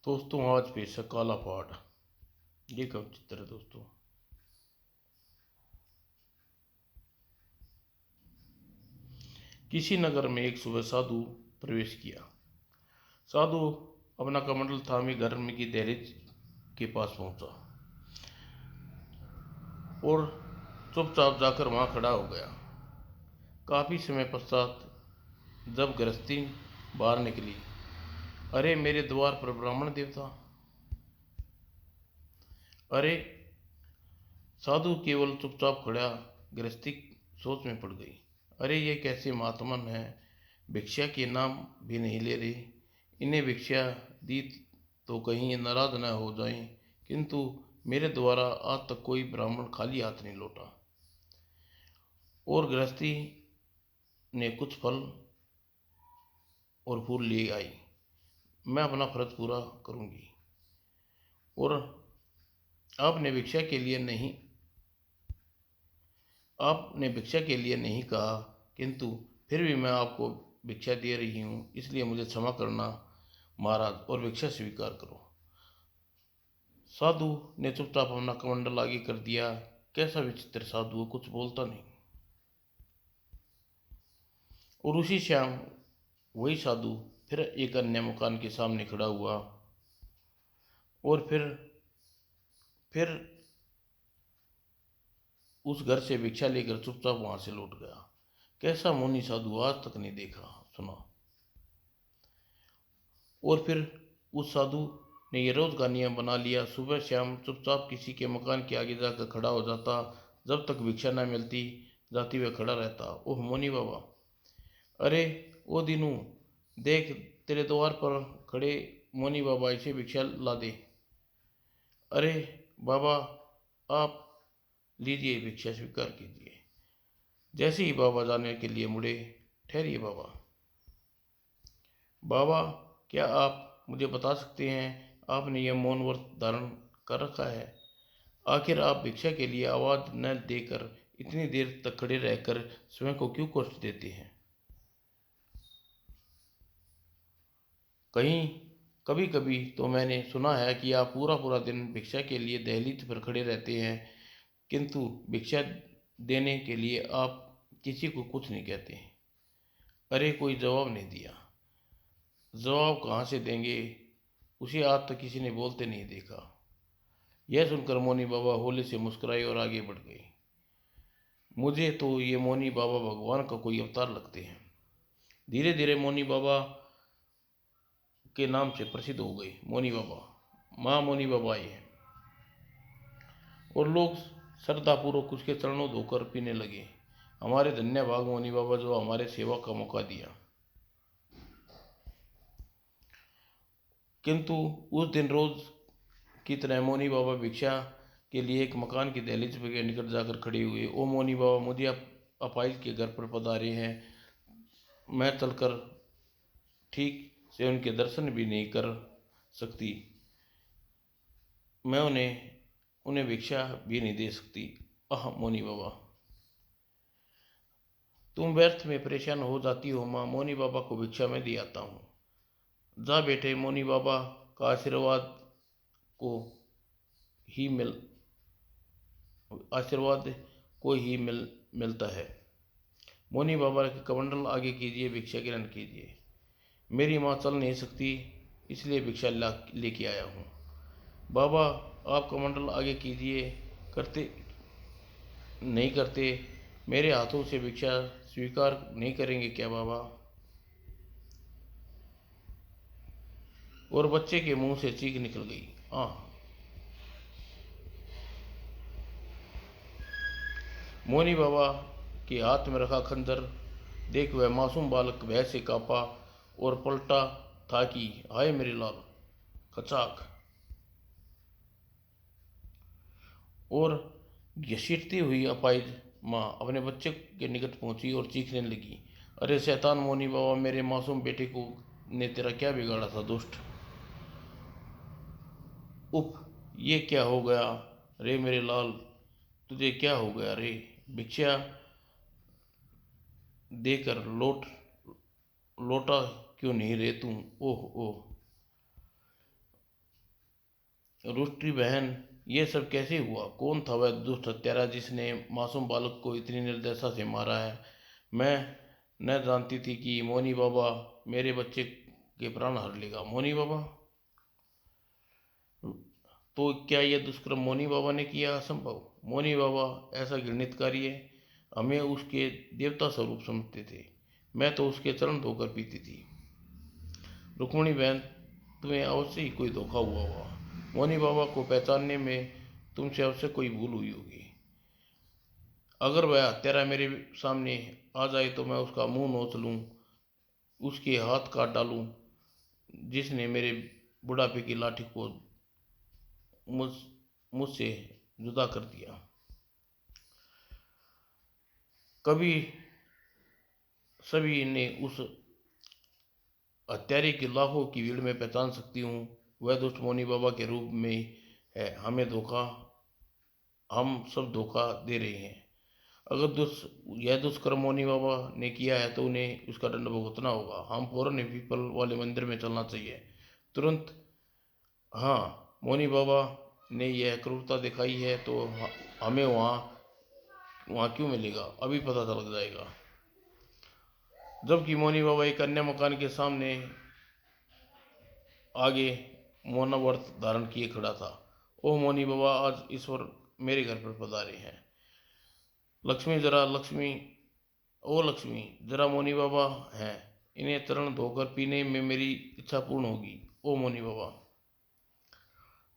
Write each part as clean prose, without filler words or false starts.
दोस्तों आज पेश है काला पहाड़। ये कब चित्र है दोस्तों। किसी नगर में एक सुबह साधु प्रवेश किया। साधु अपना कमंडल थामे घर में की दहलीज के पास पहुंचा और चुपचाप जाकर वहां खड़ा हो गया। काफी समय पश्चात जब गृहस्थी बाहर निकली, अरे मेरे द्वार पर ब्राह्मण देवता। अरे साधु केवल चुपचाप खड़ा गृहस्थी सोच में पड़ गई। अरे ये कैसे महात्मन है, भिक्षा के नाम भी नहीं ले रहे। इन्हें भिक्षा दी तो कहीं नाराज न हो जाएं, किंतु मेरे द्वारा आज तक कोई ब्राह्मण खाली हाथ नहीं लौटा। और गृहस्थी ने कुछ फल और फूल ले आई। मैं अपना फर्ज पूरा करूंगी। और आपने भिक्षा के लिए नहीं आपने भिक्षा के लिए नहीं कहा, किंतु फिर भी मैं आपको भिक्षा दे रही हूँ, इसलिए मुझे क्षमा करना महाराज और भिक्षा स्वीकार करो। साधु ने चुपचाप अपना कमंडल आगे कर दिया। कैसा विचित्र साधु, कुछ बोलता नहीं। और उसी शाम वही साधु फिर एक अन्य मकान के सामने खड़ा हुआ और फिर उस घर से भिक्षा लेकर चुपचाप वहां से लौट गया। कैसा मौनी साधु, आज तक नहीं देखा सुना। और फिर उस साधु ने ये रोज का नियम बना लिया, सुबह शाम चुपचाप किसी के मकान के आगे जाकर खड़ा हो जाता। जब तक भिक्षा न मिलती जाती हुए खड़ा रहता। ओह मोनी बाबा, अरे ओ दीनू, देख तेरे द्वार पर खड़े मोनी बाबा, इसे भिक्षा ला दे। अरे बाबा, आप लीजिए, भिक्षा स्वीकार कीजिए। जैसे ही बाबा जाने के लिए मुड़े, ठहरिए बाबा। बाबा, क्या आप मुझे बता सकते हैं आपने यह मौन व्रत धारण कर रखा है? आखिर आप भिक्षा के लिए आवाज न देकर इतनी देर तक खड़े रहकर स्वयं को क्यों कष्ट देते हैं? कहीं कभी कभी तो मैंने सुना है कि आप पूरा पूरा दिन भिक्षा के लिए दहलीज पर खड़े रहते हैं, किंतु भिक्षा देने के लिए आप किसी को कुछ नहीं कहते। अरे कोई जवाब नहीं दिया। जवाब कहाँ से देंगे, उसे आज तक किसी ने बोलते नहीं देखा। यह सुनकर मौनी बाबा होले से मुस्कुराए और आगे बढ़ गए। मुझे तो ये मौनी बाबा भगवान का कोई अवतार लगते हैं। धीरे धीरे मौनी बाबा के नाम से प्रसिद्ध हो गए। मौनी बाबा, माँ मौनी बाबा आए हैं। और लोग श्रद्धापूर्वक उसके चरणों धोकर पीने लगे। हमारे धन्य भाग मौनी बाबा, जो हमारे सेवा का मौका दिया। किंतु उस दिन रोज की तरह मौनी बाबा भिक्षा के लिए एक मकान की दहलीज के निकट जाकर खड़े हुए। ओ मौनी बाबा, मुझे अपाइज के घर पर पधारे हैं। मैं चलकर ठीक से उनके दर्शन भी नहीं कर सकती। मैं उन्हें उन्हें भिक्षा भी नहीं दे सकती। आह मौनी बाबा, तुम व्यर्थ में परेशान हो जाती हो माँ। मौनी बाबा को भिक्षा में दे आता हूँ। जा बेटे, मौनी बाबा का को ही मिल आशीर्वाद को ही मिलता है। मौनी बाबा के कमंडल आगे कीजिए, भिक्षा ग्रहण कीजिए। मेरी माँ चल नहीं सकती, इसलिए भिक्षा लेके आया हूँ। बाबा, आप कमंडल आगे कीजिए। करते नहीं करते, मेरे हाथों से भिक्षा स्वीकार नहीं करेंगे क्या बाबा? और बच्चे के मुंह से चीख निकल गई। मोनी बाबा के हाथ में रखा खंजर देख वह मासूम बालक भय से कांपा और पलटा था कि हाय मेरे लाल। खचाक। और घसीटती हुई अपाइज माँ अपने बच्चे के निकट पहुंची और चीखने लगी। अरे शैतान मोनी बाबा, मेरे मासूम बेटे को ने तेरा क्या बिगाड़ा था दुष्ट? उफ, ये क्या हो गया रे मेरे लाल, तुझे क्या हो गया रे? भिक्षा देकर लौटा क्यों नहीं रे तू? ओह ओह। रुष्टी बहन, ये सब कैसे हुआ? कौन था वह दुष्ट हत्यारा जिसने मासूम बालक को इतनी निर्दयता से मारा है? मैं न जानती थी कि मोनी बाबा मेरे बच्चे के प्राण हर लेगा। मोनी बाबा, तो क्या यह दुष्कर्म मोनी बाबा ने किया? असंभव। मोनी बाबा ऐसा घृणित कार्य हमें उसके देवता स्वरूप समझते थे। मैं तो उसके चरण धोकर पीती थी। रुक्मणी बहन, तुम्हें अवश्य ही कोई धोखा हुआ होगा। मोनी बाबा को पहचानने में तुमसे अवश्य कोई भूल हुई होगी। अगर वह हत्यारा मेरे सामने आ जाए तो मैं उसका मुंह नोच लूँ, उसके हाथ काट डालूँ, जिसने मेरे बुढ़ापे की लाठी को मुझ मुझसे जुदा कर दिया। कभी सभी ने उस हत्यारे की लाखों की भीड़ में पहचान सकती हूँ। वह दुष्ट मोनी बाबा के रूप में है। हम सब धोखा दे रहे हैं। अगर यह दुष्कर्म मोनी बाबा ने किया है तो उन्हें उसका दंड भुगतना होगा। हम फौरन पीपल वाले मंदिर में चलना चाहिए, तुरंत। हाँ, मोनी बाबा ने यह क्रूरता दिखाई है तो हमें वहाँ वहाँ क्यों मिलेगा, अभी पता चल जाएगा। जबकि मोनी बाबा एक अन्य मकान के सामने आगे मौन व्रत धारण किए खड़ा था। ओह मोनी बाबा, आज ईश्वर मेरे घर पर पधारे हैं। लक्ष्मी जरा लक्ष्मी ओ लक्ष्मी, जरा मोनी बाबा हैं, इन्हें चरण धोकर पीने में मेरी इच्छा पूर्ण होगी। ओ मोनी बाबा,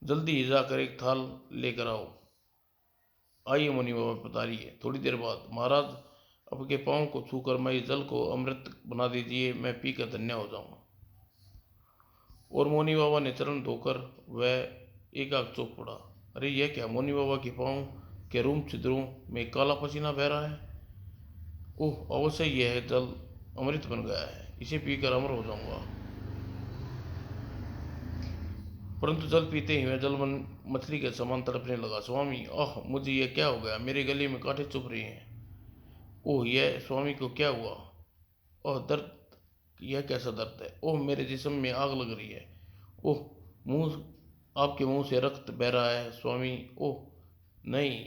जल्दी ही जाकर एक थाल लेकर आओ। आइए मोनी बाबा पधारिए। थोड़ी देर बाद, महाराज, आपके पाँव को छूकर मैं इस जल को अमृत बना दीजिए, मैं पीकर धन्य हो जाऊं। और मोनी बाबा ने चरण धोकर वह एकाएक चौंक पड़ा। अरे यह क्या? मोनी बाबा के पाँव के रूम छिद्रों में काला पसीना बह रहा है। ओह, अवश्य यह जल अमृत बन गया है, इसे पीकर अमर हो जाऊंगा। परंतु जल पीते ही मैं जलमन मछली के समान तड़पने लगा। स्वामी, आह, मुझे यह क्या हो गया? मेरे गले में कांटे चुभ रहे हैं। ओह, यह स्वामी को क्या हुआ? ओह दर्द, यह कैसा दर्द है? ओह, मेरे जिस्म में आग लग रही है। ओह, मुंह आपके मुंह से रक्त बह रहा है स्वामी। ओह नहीं,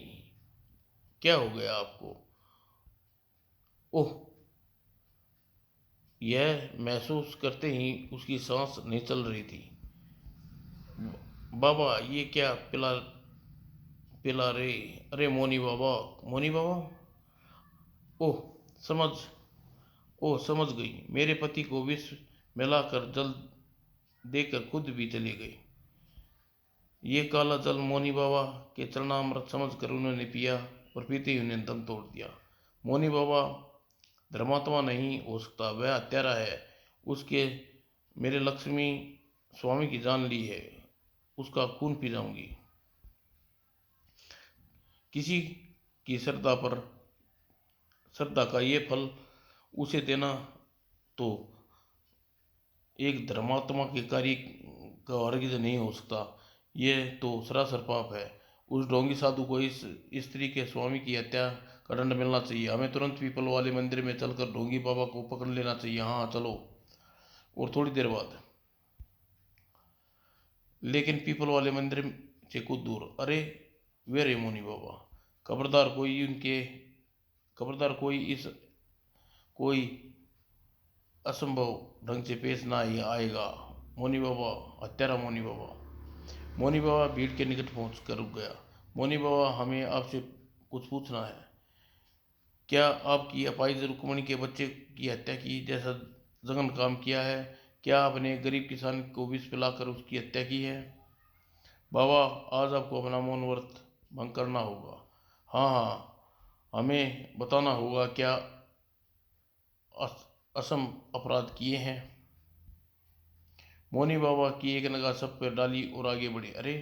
क्या हो गया आपको? ओह, यह महसूस करते ही उसकी सांस नहीं चल रही थी। बाबा, ये क्या पिला पिला रे? अरे मोनी बाबा, मोनी बाबा। ओह समझ ओह समझ गई। मेरे पति को विष मिलाकर जल देकर खुद भी चली गई। ये काला जल मोनी बाबा के चरणामृत समझकर उन्होंने पिया और पीते ही उन्हें दम तोड़ दिया। मोनी बाबा धर्मात्मा नहीं हो सकता, वह हत्यारा है। उसके मेरे लक्ष्मी स्वामी की जान ली है, उसका खून पी जाऊंगी। किसी की श्रद्धा का ये फल उसे देना तो एक धर्मात्मा के कार्य का हरगिज नहीं हो सकता। ये तो सरासर पाप है। उस ढोंगी साधु को इस स्त्री के स्वामी की हत्या का दंड मिलना चाहिए। हमें तुरंत पीपल वाले मंदिर में चलकर ढोंगी बाबा को पकड़ लेना चाहिए। हाँ चलो। और थोड़ी देर बाद, लेकिन पीपल वाले मंदिर से कुछ दूर, अरे वे रे मोनी बाबा। खबरदार कोई उनके खबरदार कोई असंभव ढंग से पेश ना ही आएगा। मोनी बाबा, हत्यारा मोनी बाबा। मोनी बाबा भीड़ के निकट पहुंच कर रुक गया। मोनी बाबा, हमें आपसे कुछ पूछना है। क्या आपकी अपाहिज रुक्मणी के बच्चे की हत्या की जैसा जघन्य काम किया है? क्या आपने गरीब किसान को विष पिलाकर उसकी हत्या की है? बाबा, आज आपको अपना मौन व्रत भंग करना होगा। हाँ हाँ, हमें बताना होगा क्या असम अपराध किए हैं। मोनी बाबा की एक निगाह सब पर डाली और आगे बढ़ी। अरे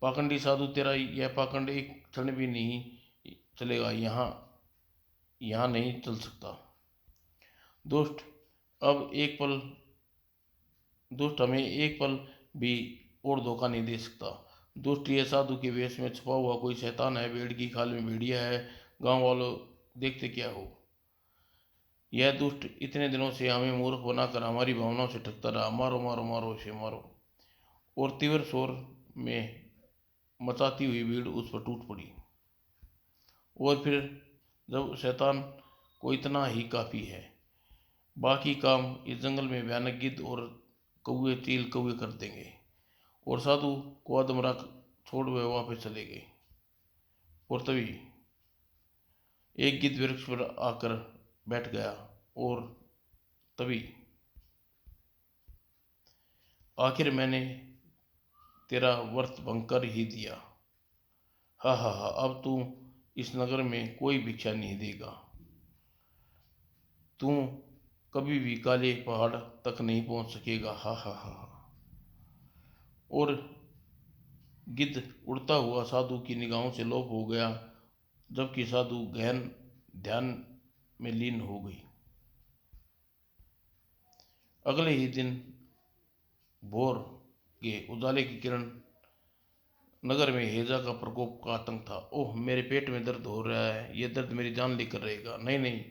पाखंडी साधु, तेरा यह पाखंड एक क्षण भी नहीं चलेगा। यहाँ यहाँ नहीं चल सकता। दुष्ट अब एक पल दुष्ट हमें एक पल भी और धोखा नहीं दे सकता। दुष्ट ये साधु के वेश में छुपा हुआ कोई शैतान है, भेड़ की खाल में भेड़िया है। गांव वालों, देखते क्या हो? यह दुष्ट इतने दिनों से हमें मूर्ख बनाकर हमारी भावनाओं से ठगता रहा। मारो मारो मारो, इसे मारो। और तीव्र शोर में मचाती हुई भीड़ उस पर टूट पड़ी। और फिर जब शैतान को इतना ही काफ़ी है, बाकी काम इस जंगल में भयानक गिद्ध और कौवे चील कौवे कर देंगे। और साधु को अधमरा छोड़ वे वापस चले गए। और तभी एक गिद्ध वृक्ष पर आकर बैठ गया। और तभी आखिर मैंने तेरा व्रत भंग कर ही दिया। हा हा हा, अब तू इस नगर में कोई भिक्षा नहीं देगा। तू कभी भी काले पहाड़ तक नहीं पहुंच सकेगा। हा हा हा हा। और गिद्ध उड़ता हुआ साधु की निगाहों से लोप हो गया, जबकि साधु गहन ध्यान में लीन हो गई। अगले ही दिन भोर के उजाले की किरण नगर में हैजा का प्रकोप का आतंक था। ओह, मेरे पेट में दर्द हो रहा है, यह दर्द मेरी जान लेकर रहेगा। नहीं नहीं,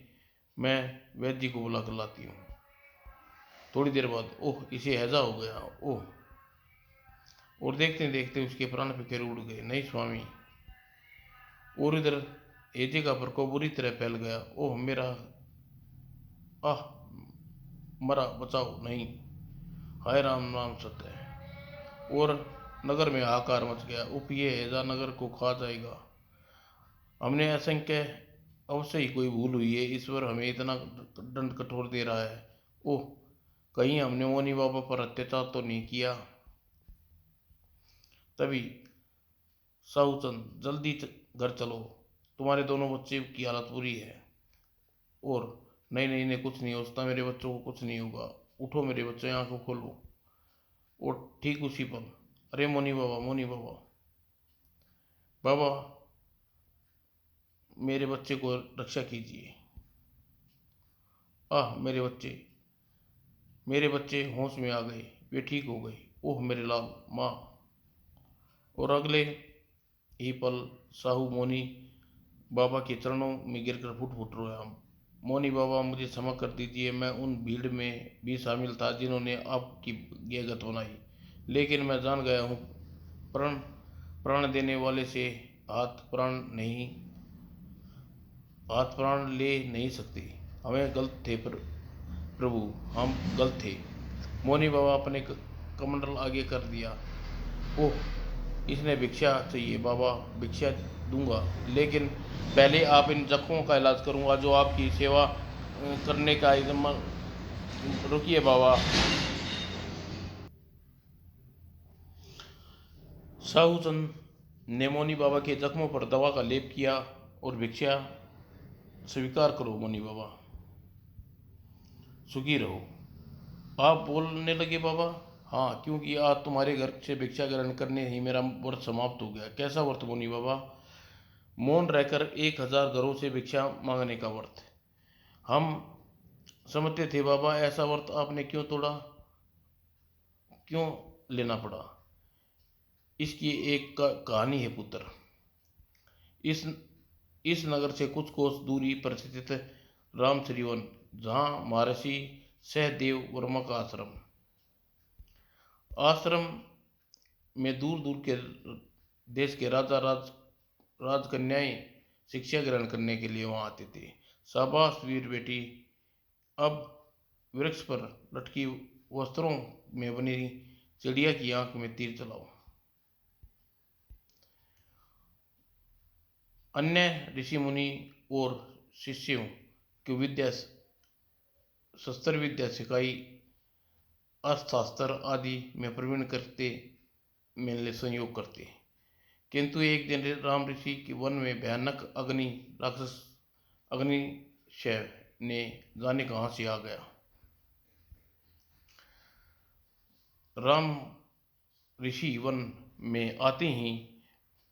मैं वैद्य जी को बुला कर लाती हूँ। थोड़ी देर बाद ओह, इसे हैजा हो गया। ओह, और देखते देखते उसके प्राण फिर उड़ गए। नहीं स्वामी। और इधर हैजे का प्रकोप बुरी तरह फैल गया। ओह मेरा, आह, मरा, बचाओ। नहीं, हाय राम राम सत्य है। और नगर में हाहाकार मच गया। उप, ये हैजा नगर को खा जाएगा। हमने असंख्य अवश्य ही कोई भूल हुई है। ईश्वर हमें इतना दंड कठोर दे रहा है। ओह, कहीं हमने मोनी बाबा पर अत्याचार तो नहीं किया। तभी साहूचंद, जल्दी घर चलो, तुम्हारे दोनों बच्चे की हालत बुरी है। और नहीं नहीं, इन्हें कुछ नहीं हो सकता, मेरे बच्चों को कुछ नहीं होगा। उठो मेरे बच्चों, आंखों खोलो। और ठीक उसी पल, अरे मोनी बाबा, मोनी बाबा, बाबा, मेरे बच्चे को रक्षा कीजिए। आह, मेरे बच्चे होश में आ गए, वे ठीक हो गए। ओह मेरे लाल, माँ। और अगले ही पल साहू मोनी बाबा के चरणों में गिरकर फुट फुट रोया। मोनी बाबा, मुझे क्षमा कर दीजिए, मैं उन भीड़ में भी शामिल था जिन्होंने आपकी गेगत बनाई। लेकिन मैं जान गया हूँ, प्राण प्राण देने वाले से हाथ प्राण ले नहीं सकते। हमें गलत थे प्रभु, हम गलत थे। मोनी बाबा अपने कमंडल आगे कर दिया। ओह, इसने भिक्षा चाहिए। बाबा, भिक्षा दूंगा, लेकिन पहले आप इन जख्मों का इलाज करूंगा जो आपकी सेवा करने का एकदम। रुकिए बाबा। साहूचंद ने मोनी बाबा के जख्मों पर दवा का लेप किया। और भिक्षा स्वीकार करो मोनी बाबा, सुखी रहो। आप बोलने लगे बाबा। हाँ, क्योंकि आज तुम्हारे घर से भिक्षा ग्रहण करने ही मेरा व्रत समाप्त हो गया। कैसा व्रत मोनी बाबा? मौन रहकर 1000 घरों से भिक्षा मांगने का व्रत। हम समझते थे बाबा, ऐसा व्रत आपने क्यों तोड़ा, क्यों लेना पड़ा? इसकी एक कहानी है पुत्र। इस इस नगर से कुछ कोस दूरी पर स्थित रामश्री वन, जहाँ महर्षि सहदेव वर्मा का आश्रम में दूर दूर के देश के राजकन्याएं शिक्षा ग्रहण करने के लिए वहाँ आते थे। शाबाश वीर बेटी, अब वृक्ष पर लटकी वस्त्रों में बनी चिड़िया की आंख में तीर चलाओ। अन्य ऋषि मुनि और शिष्यों की विद्या, शस्त्र विद्या सिखाई, अस्त्रास्त्र आदि में प्रवीण करते मिलने संयोग करते। किंतु एक दिन राम ऋषि के वन में भयानक राक्षस अग्निशय ने जाने कहाँ से आ गया। राम ऋषि वन में आते ही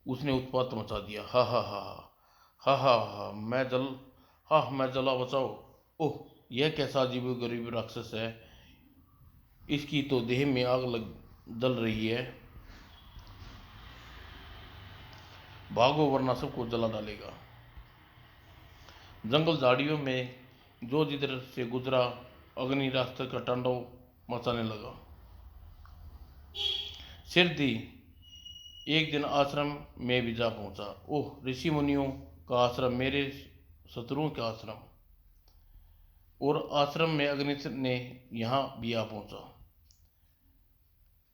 उसने उत्पात मचा दिया। हा हा हा हा हा हा, मैं जला, बचाओ। ओह, यह कैसा अजीब गरीब राक्षस है, इसकी तो देह में आग जल रही है। भागो वरना सबको जला डालेगा। जंगल झाड़ियों में जो जिधर से गुजरा अग्नि रास्ते का तांडव मचाने लगा। सिर दी एक दिन आश्रम में भी जा पहुंचा। ओह, ऋषि मुनियों का आश्रम, मेरे शत्रुओं का आश्रम। और आश्रम में अग्नित्र ने यहाँ भी आ पहुंचा।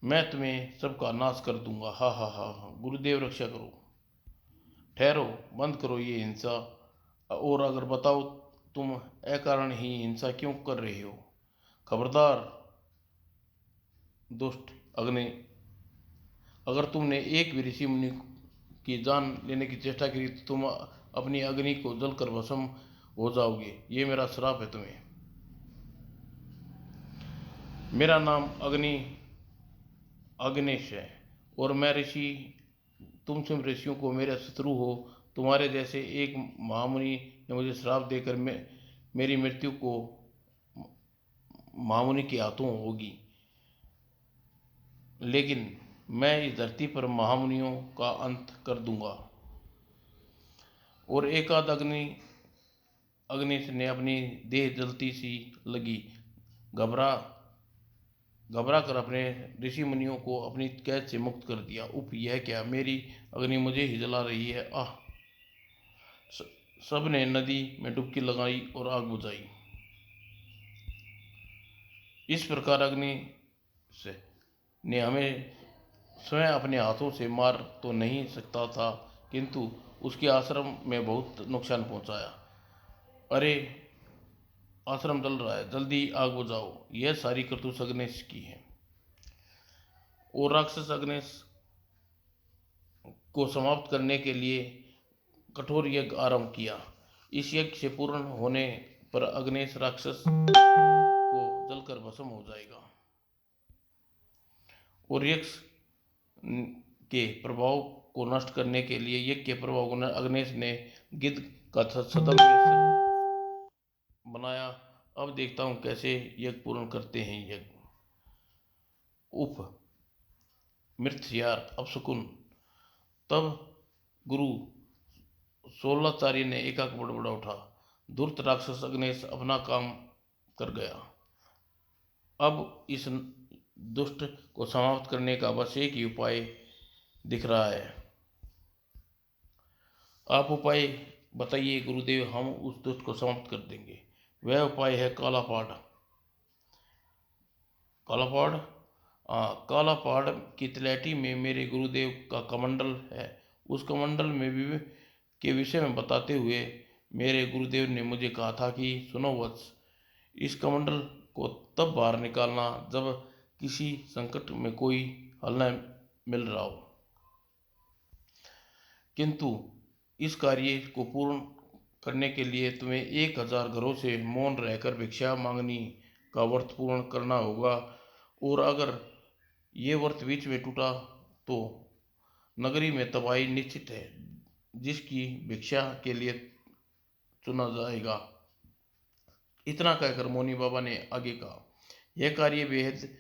मैं तुम्हें सबका नाश कर दूंगा। हा हा हा हा। गुरुदेव रक्षा करो। ठहरो, बंद करो ये हिंसा। और अगर बताओ, तुम अकारण ही हिंसा क्यों कर रहे हो? खबरदार दुष्ट अग्नि, अगर तुमने एक भी ऋषि मुनि की जान लेने की चेष्टा की तो तुम अपनी अग्नि को जलकर भस्म हो जाओगे। ये मेरा श्राप है तुम्हें। मेरा नाम अग्नेश है और मैं ऋषि, तुम सब ऋषियों को मेरे शत्रु हो। तुम्हारे जैसे एक महामुनि ने मुझे श्राप देकर मेरी मृत्यु को महामुनि के हाथों होगी। लेकिन मैं इस धरती पर महामुनियों का अंत कर दूंगा। और एकाध अग्नि ने अपनी देह जलती सी लगी। घबरा घबरा कर अपने ऋषि मुनियों को अपनी कैद से मुक्त कर दिया। उप, यह क्या, मेरी अग्नि मुझे ही जला रही है। आह। सब ने नदी में डुबकी लगाई और आग बुझाई। इस प्रकार अग्नि से ने हमें स्वयं अपने हाथों से मार तो नहीं सकता था, किंतु उसके आश्रम में बहुत नुकसान पहुंचाया। अरे, आश्रम जल रहा है, जल्दी आग बुझाओ। यह सारी करतूत अग्नेश की है। और राक्षस अग्नेश को समाप्त करने के लिए कठोर यज्ञ आरंभ किया। इस यज्ञ से पूर्ण होने पर अग्नेश राक्षस को जलकर भस्म हो जाएगा। और यक्ष के प्रभाव को नष्ट करने के लिए यज्ञ के प्रभाव को अग्नेश ने गिद्ध का छद्म बनाया। अब देखता हूँ कैसे यज्ञ पूर्ण करते हैं यज्ञ। उप, मृत्यार, अपशकुन। तब गुरु सोलाचार्य ने एकाक बड़बड़ा उठा। धूर्त राक्षस अग्नेश अपना काम कर गया। अब इस दुष्ट को समाप्त करने का बस एक ही उपाय दिख रहा है। आप उपाय बताइए गुरुदेव, हम उस दुष्ट को समाप्त कर देंगे। वह उपाय है काला पहाड़। काला पहाड़? काला पहाड़ की तलैटी में मेरे गुरुदेव का कमंडल है। उस कमंडल में भी के विषय में बताते हुए मेरे गुरुदेव ने मुझे कहा था कि सुनो वत्स, इस कमंडल को तब बाहर निकालना जब किसी संकट में कोई हल न मिल रहा हो। किंतु इस कार्य को पूर्ण करने के लिए तुम्हें 1000 घरों से मौन रहकर भिक्षा मांगनी का व्रत पूर्ण करना होगा। और अगर ये व्रत बीच में टूटा तो नगरी में तबाही निश्चित है। जिसकी भिक्षा के लिए चुना जाएगा। इतना कहकर मौनी बाबा ने आगे कहा। यह कार्य बेहद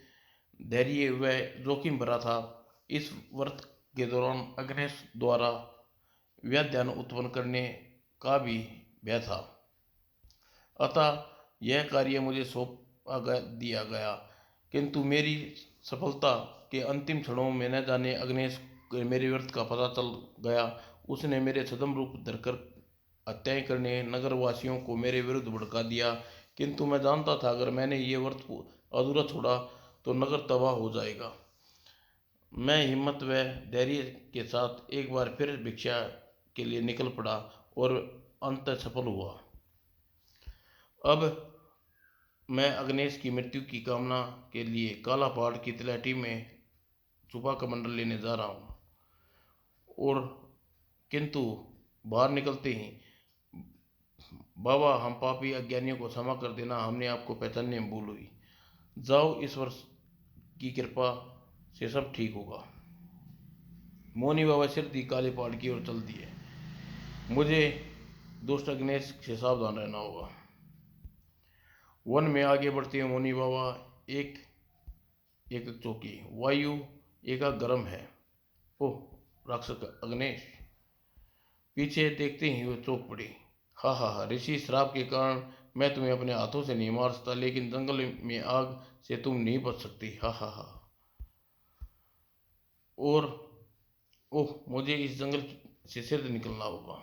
धैर्य व जोखिम भरा था। इस व्रत के दौरान अग्नेश द्वारा व्याध्यान उत्पन्न करने का भी भय था। अतः यह कार्य मुझे सौंप दिया गया। किंतु मेरी सफलता के अंतिम क्षणों में न जाने अग्नेश मेरे व्रत का पता चल गया। उसने मेरे छद्म रूप धरकर हत्याएं करने नगरवासियों को मेरे विरुद्ध भड़का दिया। किंतु मैं जानता था अगर मैंने ये व्रत अधूरा छोड़ा तो नगर तबाह हो जाएगा। मैं हिम्मत व धैर्य के साथ एक बार फिर भिक्षा के लिए निकल पड़ा और अंत सफल हुआ। अब मैं अग्नेश की मृत्यु की कामना के लिए काला पहाड़ की तलैटी में छुपा कमंडल लेने जा रहा हूँ। और किंतु बाहर निकलते ही, बाबा, हम पापी अज्ञानियों को क्षमा कर देना, हमने आपको पहचानने में भूल हुई। जाओ, इस वर्ष की कृपा से सब ठीक होगा। मौनी बाबा सिर दी काले पहाड़ की ओर चल दिए। मुझे दुष्ट अग्नेश से सावधान रहना होगा। वन में आगे बढ़ते हुए मौनी बाबा एक एक चौकी। वायु एकाक गर्म है। ओह, राक्षस अग्नेश! पीछे देखते ही वो चौंक पड़ी। हा हा हा, ऋषि श्राप के कारण मैं तुम्हें अपने हाथों से नहीं मार सकता, लेकिन जंगल में आग से तुम नहीं बच सकती। हा हा हा। और ओह, मुझे इस जंगल से सिर्द निकलना होगा।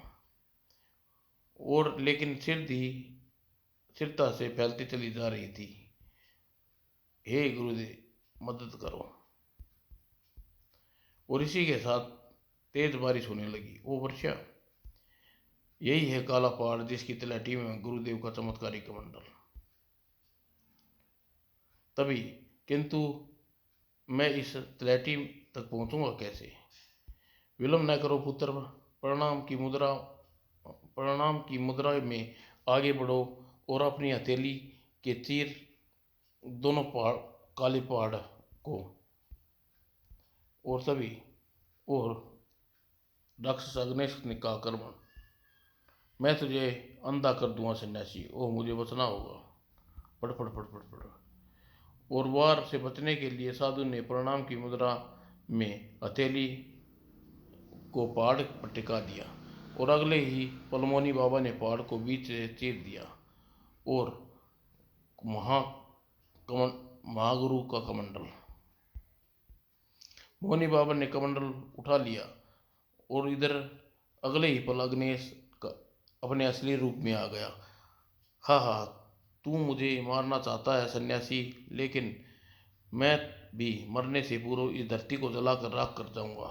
और लेकिन स्थिरता से फैलती चली जा रही थी। हे गुरुदेव, मदद करो। और इसी के साथ तेज बारिश होने लगी। ओ वर्षा, यही है काला पहाड़ जिसकी तलहटी में गुरुदेव का चमत्कारी कमंडल। तभी, किंतु मैं इस तलहटी तक पहुंचूंगा कैसे? विलंब न करो पुत्र, प्रणाम की मुद्रा में आगे बढ़ो और अपनी हथेली के तीर दोनों पहाड़, काले पहाड़ को। और तभी, और राक्षस अग्नेश ने कहा, कर्मण, मैं तुझे अंधा कर दूंगा सन्यासी। ओह, मुझे बचना होगा। पढ़ पढ़ पढ़ पढ़ पढ़। और वार से बचने के लिए साधु ने प्रणाम की मुद्रा में हथेली को पहाड़ पर टिका दिया और अगले ही पल मोनी बाबा ने पहाड़ को बीच से चीर दिया और महागुरु का कमंडल। मोनी बाबा ने कमंडल उठा लिया और इधर अगले ही पल अग्नेश का अपने असली रूप में आ गया। हा हा, तू मुझे मारना चाहता है सन्यासी, लेकिन मैं भी मरने से पूर्व इस धरती को जलाकर राख कर जाऊंगा।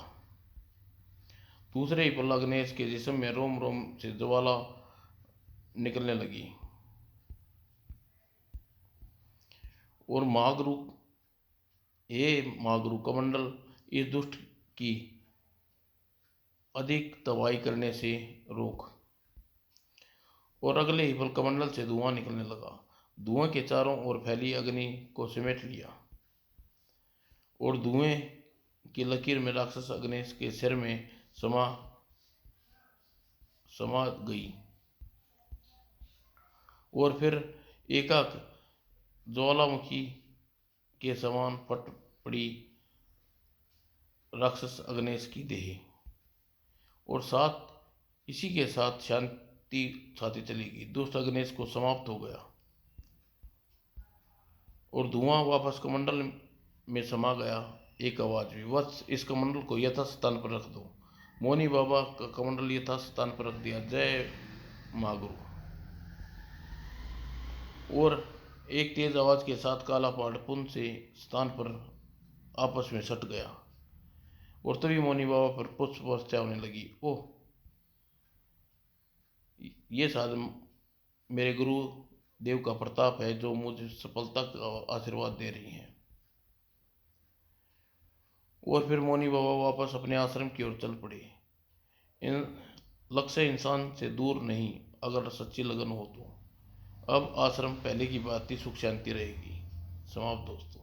दूसरे ही पल अग्नेश के जिस्म में रोम रोम से ज्वाला निकलने लगी और महागुरु कमंडल, इस दुष्ट की अधिक तबाही करने से रोक। और अगले ही पल कमंडल से धुआं निकलने लगा। धुएं के चारों ओर फैली अग्नि को समेट लिया और धुएं की लकीर में राक्षस अग्नेश के सिर में समा गई और फिर एकाक ज्वालामुखी के समान फट पड़ी राक्षस अग्नेश की देह। और इसी के साथ शांति छाती चली गई। दुष्ट अग्नेश को समाप्त हो गया और धुआं वापस कमंडल में समा गया। एक आवाज हुई, वत्स, इस कमंडल को यथास्थान पर रख दो। मोनी बाबा का कमंडल यथास्थान पर रख दिया। जय महागुरु। और एक तेज आवाज के साथ काला पहाड़ पुनः से स्थान पर आपस में सट गया और तभी मोनी बाबा पर पुष्प वर्षा होने लगी। ओह, ये शायद मेरे गुरु देव का प्रताप है जो मुझे सफलता का आशीर्वाद दे रही हैं। और फिर मोनी बाबा वापस अपने आश्रम की ओर चल पड़े। इन लक्ष्य इंसान से दूर नहीं, अगर सच्ची लगन हो तो। अब आश्रम पहले की बात ही सुख शांति रहेगी। समाप्त दोस्तों।